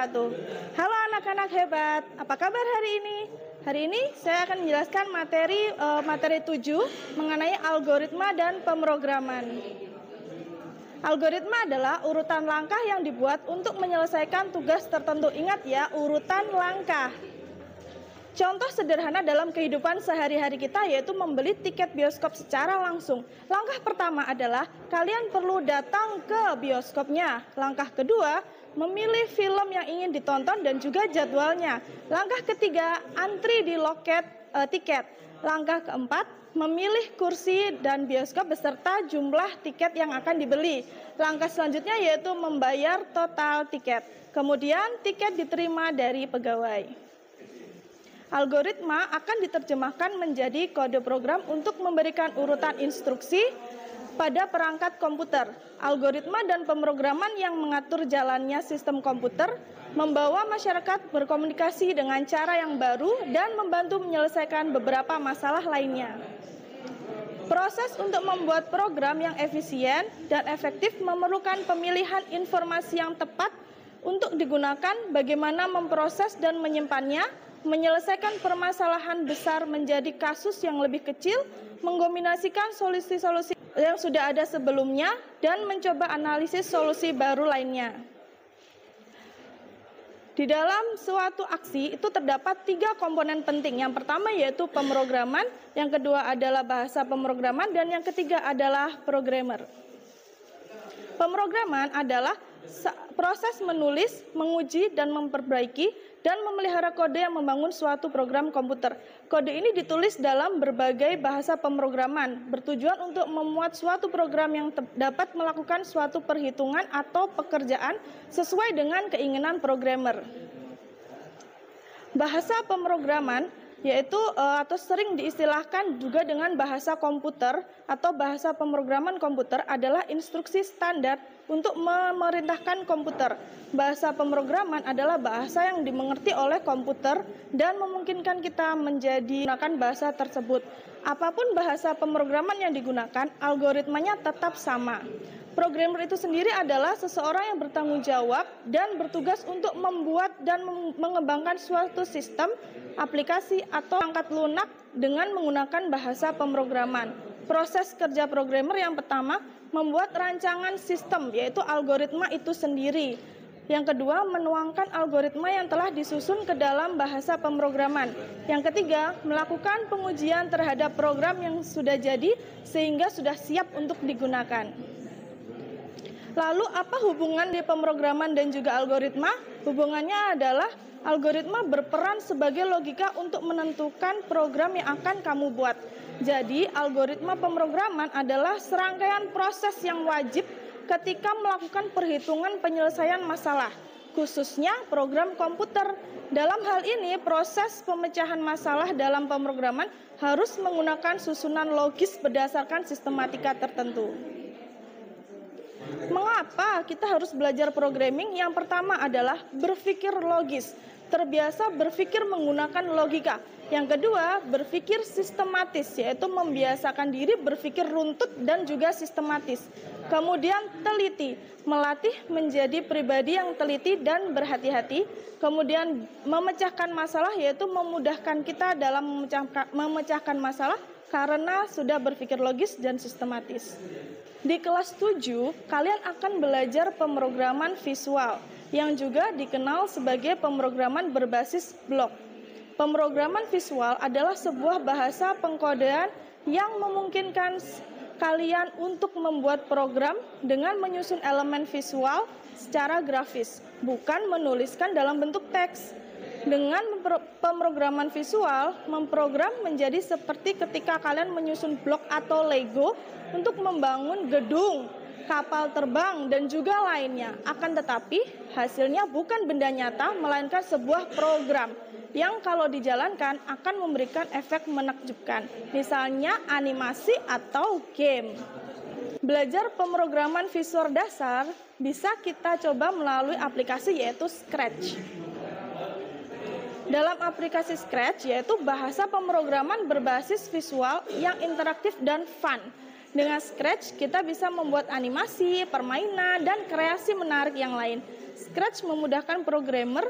wabarakatuh. Halo anak-anak hebat, apa kabar hari ini? Hari ini saya akan menjelaskan materi 7 mengenai algoritma dan pemrograman. Algoritma adalah urutan langkah yang dibuat untuk menyelesaikan tugas tertentu. Ingat ya, urutan langkah. Contoh sederhana dalam kehidupan sehari-hari kita yaitu membeli tiket bioskop secara langsung. Langkah pertama adalah kalian perlu datang ke bioskopnya. Langkah kedua, memilih film yang ingin ditonton dan juga jadwalnya. Langkah ketiga, antri di loket tiket. Langkah keempat, memilih kursi dan bioskop beserta jumlah tiket yang akan dibeli. Langkah selanjutnya yaitu membayar total tiket. Kemudian tiket diterima dari pegawai. Algoritma akan diterjemahkan menjadi kode program untuk memberikan urutan instruksi pada perangkat komputer. Algoritma dan pemrograman yang mengatur jalannya sistem komputer membawa masyarakat berkomunikasi dengan cara yang baru dan membantu menyelesaikan beberapa masalah lainnya. Proses untuk membuat program yang efisien dan efektif memerlukan pemilihan informasi yang tepat untuk digunakan, bagaimana memproses dan menyimpannya, menyelesaikan permasalahan besar menjadi kasus yang lebih kecil, mengkombinasikan solusi-solusi yang sudah ada sebelumnya, dan mencoba analisis solusi baru lainnya. Di dalam suatu aksi itu terdapat 3 komponen penting. Yang pertama yaitu pemrograman, yang kedua adalah bahasa pemrograman, dan yang ketiga adalah programmer. Pemrograman adalah proses menulis, menguji, dan memperbaiki, dan memelihara kode yang membangun suatu program komputer. Kode ini ditulis dalam berbagai bahasa pemrograman, bertujuan untuk memuat suatu program yang dapat melakukan suatu perhitungan atau pekerjaan sesuai dengan keinginan programmer. Bahasa pemrograman yaitu atau sering diistilahkan juga dengan bahasa komputer atau bahasa pemrograman komputer adalah instruksi standar untuk memerintahkan komputer. Bahasa pemrograman adalah bahasa yang dimengerti oleh komputer dan memungkinkan kita menggunakan bahasa tersebut. Apapun bahasa pemrograman yang digunakan, algoritmanya tetap sama. Programmer itu sendiri adalah seseorang yang bertanggung jawab dan bertugas untuk membuat dan mengembangkan suatu sistem, aplikasi, atau perangkat lunak dengan menggunakan bahasa pemrograman. Proses kerja programmer yang pertama, membuat rancangan sistem, yaitu algoritma itu sendiri. Yang kedua, menuangkan algoritma yang telah disusun ke dalam bahasa pemrograman. Yang ketiga, melakukan pengujian terhadap program yang sudah jadi sehingga sudah siap untuk digunakan. Lalu apa hubungan di pemrograman dan juga algoritma? Hubungannya adalah algoritma berperan sebagai logika untuk menentukan program yang akan kamu buat. Jadi algoritma pemrograman adalah serangkaian proses yang wajib ketika melakukan perhitungan penyelesaian masalah, khususnya program komputer. Dalam hal ini, proses pemecahan masalah dalam pemrograman harus menggunakan susunan logis berdasarkan sistematika tertentu. Mengapa kita harus belajar programming? Yang pertama adalah berpikir logis, terbiasa berpikir menggunakan logika. Yang kedua, berpikir sistematis, yaitu membiasakan diri berpikir runtut dan juga sistematis. Kemudian teliti, melatih menjadi pribadi yang teliti dan berhati-hati. Kemudian memecahkan masalah, yaitu memudahkan kita dalam memecahkan masalah karena sudah berpikir logis dan sistematis. Di kelas 7, kalian akan belajar pemrograman visual yang juga dikenal sebagai pemrograman berbasis blok. Pemrograman visual adalah sebuah bahasa pengkodean yang memungkinkan kalian untuk membuat program dengan menyusun elemen visual secara grafis, bukan menuliskan dalam bentuk teks. Dengan pemrograman visual, memprogram menjadi seperti ketika kalian menyusun blok atau Lego untuk membangun gedung, kapal terbang, dan juga lainnya. Akan tetapi, hasilnya bukan benda nyata, melainkan sebuah program yang kalau dijalankan akan memberikan efek menakjubkan. Misalnya animasi atau game. Belajar pemrograman visual dasar bisa kita coba melalui aplikasi yaitu Scratch. Dalam aplikasi Scratch yaitu bahasa pemrograman berbasis visual yang interaktif dan fun. Dengan Scratch kita bisa membuat animasi, permainan, dan kreasi menarik yang lain. Scratch memudahkan programmer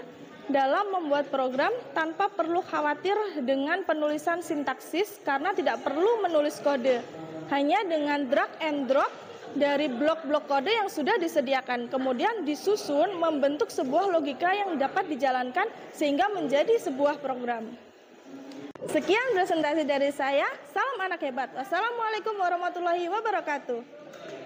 dalam membuat program tanpa perlu khawatir dengan penulisan sintaksis karena tidak perlu menulis kode. Hanya dengan drag and drop dari blok-blok kode yang sudah disediakan, kemudian disusun membentuk sebuah logika yang dapat dijalankan sehingga menjadi sebuah program. Sekian presentasi dari saya. Salam anak hebat. Wassalamualaikum warahmatullahi wabarakatuh.